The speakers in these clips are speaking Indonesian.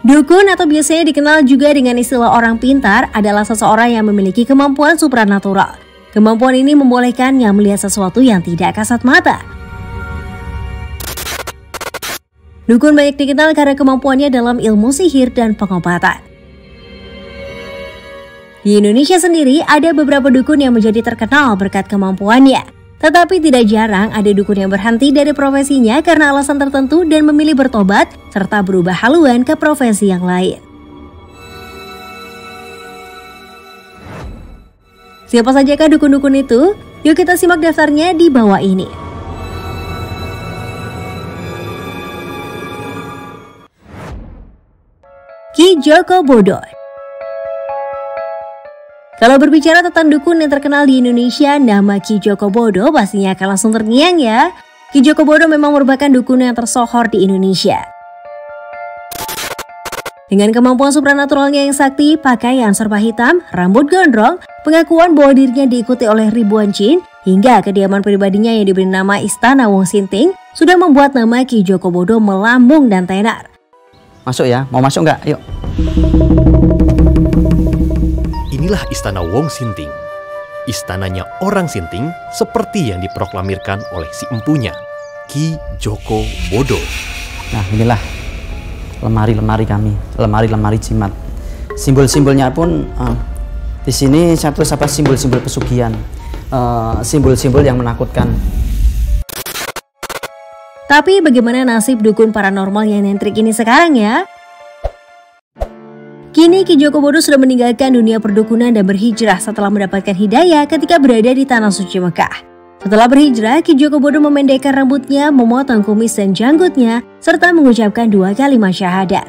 Dukun atau biasanya dikenal juga dengan istilah orang pintar adalah seseorang yang memiliki kemampuan supranatural. Kemampuan ini membolehkannya melihat sesuatu yang tidak kasat mata. Dukun banyak dikenal karena kemampuannya dalam ilmu sihir dan pengobatan. Di Indonesia sendiri ada beberapa dukun yang menjadi terkenal berkat kemampuannya. Tetapi tidak jarang ada dukun yang berhenti dari profesinya karena alasan tertentu dan memilih bertobat serta berubah haluan ke profesi yang lain. Siapa sajakah dukun-dukun itu? Yuk kita simak daftarnya di bawah ini. Ki Joko Bodo. Kalau berbicara tentang dukun yang terkenal di Indonesia, nama Ki Joko Bodo pastinya akan langsung terngiang ya. Ki Joko Bodo memang merupakan dukun yang tersohor di Indonesia. Dengan kemampuan supranaturalnya yang sakti, pakaian serba hitam, rambut gondrong, pengakuan bahwa dirinya diikuti oleh ribuan jin, hingga kediaman pribadinya yang diberi nama Istana Wong Sinting, sudah membuat nama Ki Joko Bodo melambung dan tenar. Masuk ya, mau masuk nggak? Yuk. Inilah Istana Wong Sinting. Istananya orang Sinting seperti yang diproklamirkan oleh si empunya, Ki Joko Bodo. Nah inilah lemari-lemari kami, lemari-lemari jimat. Simbol-simbolnya pun di sini saya tulis apa simbol-simbol pesugihan, simbol-simbol yang menakutkan. Tapi bagaimana nasib dukun paranormal yang nyentrik ini sekarang ya? Kini Ki Joko Bodo sudah meninggalkan dunia perdukunan dan berhijrah setelah mendapatkan hidayah ketika berada di Tanah Suci Mekah. Setelah berhijrah, Ki Joko Bodo memendekkan rambutnya, memotong kumis dan janggutnya, serta mengucapkan 2 kalimat syahadat.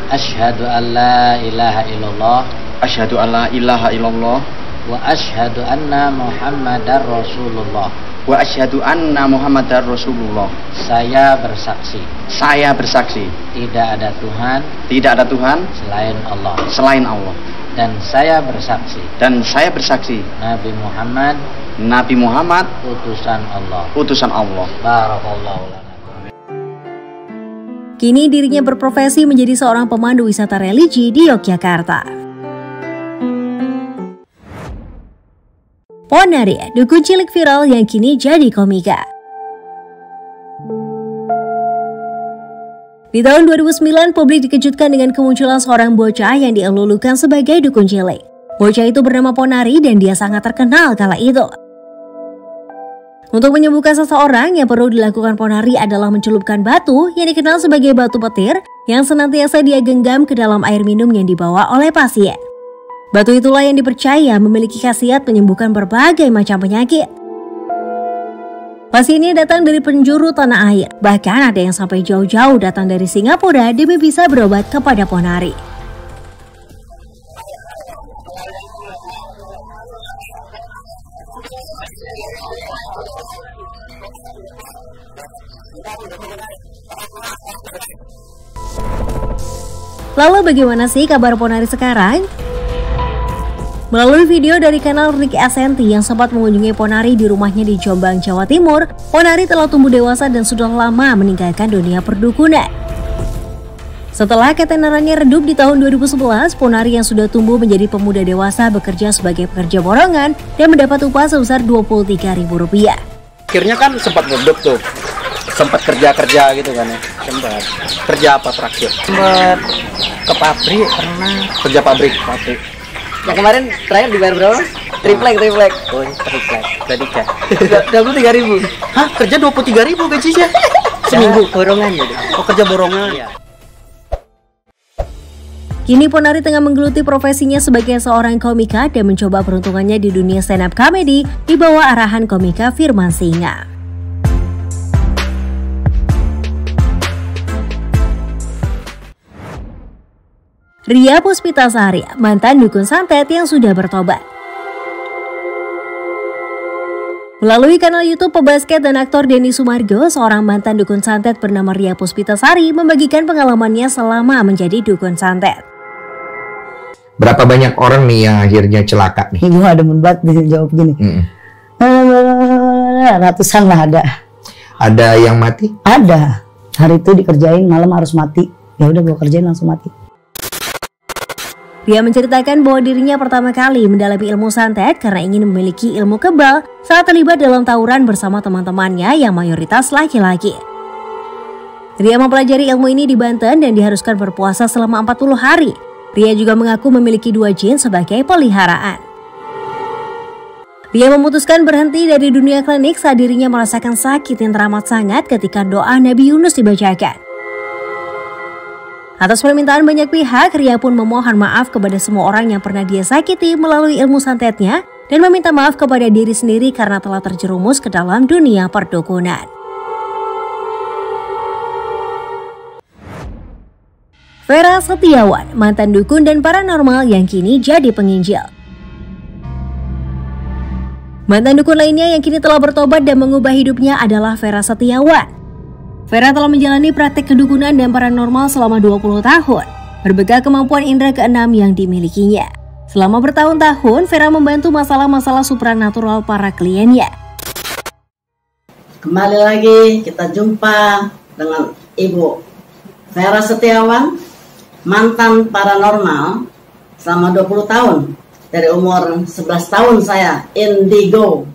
Asyhadu an la ilaha illallah. Asyhadu an la ilaha illallah. Wa asyhadu anna Muhammadar Rasulullah. Wa asyhadu anna Muhammadar Rasulullah. Saya bersaksi. Saya bersaksi. Tidak ada Tuhan. Tidak ada Tuhan. Selain Allah. Selain Allah. Dan saya bersaksi. Dan saya bersaksi. Nabi Muhammad. Nabi Muhammad. Utusan Allah. Utusan Allah. Barakallahu lana. Kini dirinya berprofesi menjadi seorang pemandu wisata religi di Yogyakarta. Ponari, dukun cilik viral yang kini jadi komika. Di tahun 2009, publik dikejutkan dengan kemunculan seorang bocah yang dielulukan sebagai dukun cilik. Bocah itu bernama Ponari dan dia sangat terkenal kala itu. Untuk menyembuhkan seseorang, yang perlu dilakukan Ponari adalah mencelupkan batu yang dikenal sebagai batu petir yang senantiasa dia genggam ke dalam air minum yang dibawa oleh pasien. Batu itulah yang dipercaya memiliki khasiat menyembuhkan berbagai macam penyakit. Pasiennya datang dari penjuru tanah air, bahkan ada yang sampai jauh-jauh datang dari Singapura demi bisa berobat kepada Ponari. Lalu bagaimana sih kabar Ponari sekarang? Melalui video dari kanal Ricky Asenti yang sempat mengunjungi Ponari di rumahnya di Jombang, Jawa Timur, Ponari telah tumbuh dewasa dan sudah lama meninggalkan dunia perdukunan. Setelah ketenarannya redup di tahun 2011, Ponari yang sudah tumbuh menjadi pemuda dewasa bekerja sebagai pekerja borongan dan mendapat upah sebesar Rp23.000. Akhirnya kan sempat redup tuh, sempat kerja gitu kan ya. Sempat kerja apa terakhir? Sempat ke pabrik pernah. Kerja pabrik. Yang kemarin terakhir dibayar berapa? Triplek. Oh, triplek. Berarti kan. 23.000. Hah? Kerja 23.000 gajinya? Seminggu borongan gitu. Oh, kerja borongan ya. Kini Ponari tengah menggeluti profesinya sebagai seorang komika dan mencoba peruntungannya di dunia stand up comedy di bawah arahan komika Firman Singa. Ria Puspitasari, mantan dukun santet yang sudah bertobat. Melalui kanal YouTube pebasket dan aktor Denny Sumargo, seorang mantan dukun santet bernama Ria Puspitasari membagikan pengalamannya selama menjadi dukun santet. Berapa banyak orang nih yang akhirnya celaka nih? Gue ada banget dijawab gini. Ratusan lah ada. Ada yang mati? Ada. Hari itu dikerjain, malam harus mati. Ya udah gue kerjain langsung mati. Ria menceritakan bahwa dirinya pertama kali mendalami ilmu santet karena ingin memiliki ilmu kebal saat terlibat dalam tawuran bersama teman-temannya yang mayoritas laki-laki. Ria mempelajari ilmu ini di Banten dan diharuskan berpuasa selama 40 hari. Ria juga mengaku memiliki 2 jin sebagai peliharaan. Ria memutuskan berhenti dari dunia klinik saat dirinya merasakan sakit yang teramat sangat ketika doa Nabi Yunus dibacakan. Atas permintaan banyak pihak, Ria pun memohon maaf kepada semua orang yang pernah dia sakiti melalui ilmu santetnya dan meminta maaf kepada diri sendiri karena telah terjerumus ke dalam dunia perdukunan. Vera Setiawan, mantan dukun dan paranormal yang kini jadi penginjil. Mantan dukun lainnya yang kini telah bertobat dan mengubah hidupnya adalah Vera Setiawan. Vera telah menjalani praktek kedukunan dan paranormal selama 20 tahun, berbekal kemampuan indera keenam yang dimilikinya. Selama bertahun-tahun, Vera membantu masalah-masalah supranatural para kliennya. Kembali lagi kita jumpa dengan Ibu Vera Setiawan, mantan paranormal selama 20 tahun. Dari umur 11 tahun saya indigo.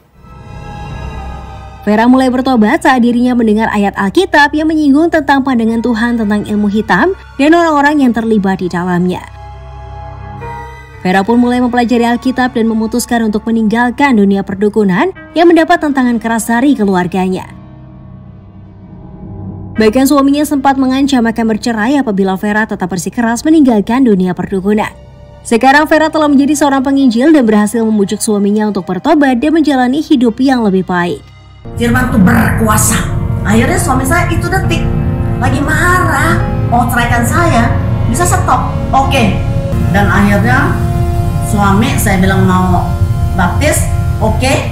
Vera mulai bertobat saat dirinya mendengar ayat Alkitab yang menyinggung tentang pandangan Tuhan tentang ilmu hitam dan orang-orang yang terlibat di dalamnya. Vera pun mulai mempelajari Alkitab dan memutuskan untuk meninggalkan dunia perdukunan yang mendapat tantangan keras dari keluarganya. Bahkan suaminya sempat mengancam akan bercerai apabila Vera tetap bersikeras meninggalkan dunia perdukunan. Sekarang Vera telah menjadi seorang penginjil dan berhasil membujuk suaminya untuk bertobat dan menjalani hidup yang lebih baik. Firman itu berkuasa. Akhirnya suami saya itu detik lagi marah mau ceraikan saya, bisa stop. Oke. Dan akhirnya suami saya bilang mau baptis. Oke.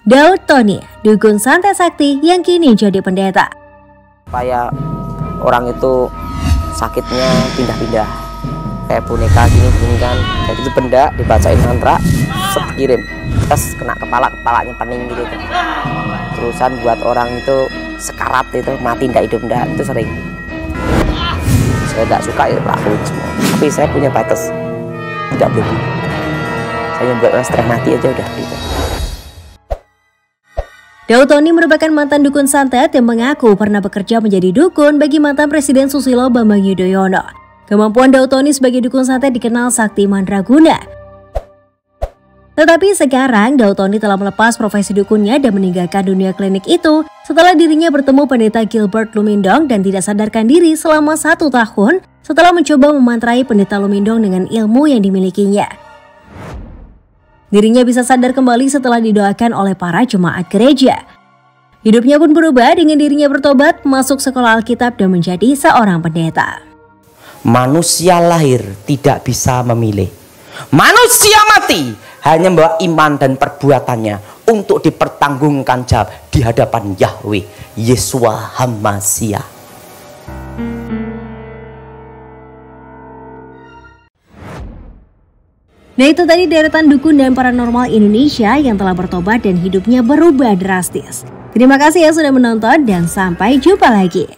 Daud Tony, dukun santet sakti yang kini jadi pendeta. Supaya orang itu sakitnya pindah-pindah kayak boneka gini kan, jadi itu benda dibacain mantra kirim terus kena kepalanya pening gitu kan. Terusan buat orang itu sekarat itu mati ndak hidup ndak, itu sering. Saya tidak suka ya lakuin semua, tapi saya punya batas, tidak boleh. Saya buat orang stres mati aja udah gitu. Daud Tony merupakan mantan dukun santet yang mengaku pernah bekerja menjadi dukun bagi mantan Presiden Susilo Bambang Yudhoyono. Kemampuan Daud Tony sebagai dukun santet dikenal sakti mandraguna. Tetapi sekarang Daud Tony telah melepas profesi dukunnya dan meninggalkan dunia klinik itu setelah dirinya bertemu pendeta Gilbert Lumindong dan tidak sadarkan diri selama 1 tahun setelah mencoba memantrai pendeta Lumindong dengan ilmu yang dimilikinya. Dirinya bisa sadar kembali setelah didoakan oleh para jemaat gereja. Hidupnya pun berubah dengan dirinya bertobat, masuk sekolah Alkitab dan menjadi seorang pendeta. Manusia lahir tidak bisa memilih. Manusia mati hanya membawa iman dan perbuatannya untuk dipertanggungan jawab di hadapan Yahweh Yeshua HaMashiach. Nah itu tadi deretan dukun dan paranormal Indonesia yang telah bertobat dan hidupnya berubah drastis. Terima kasih ya sudah menonton dan sampai jumpa lagi.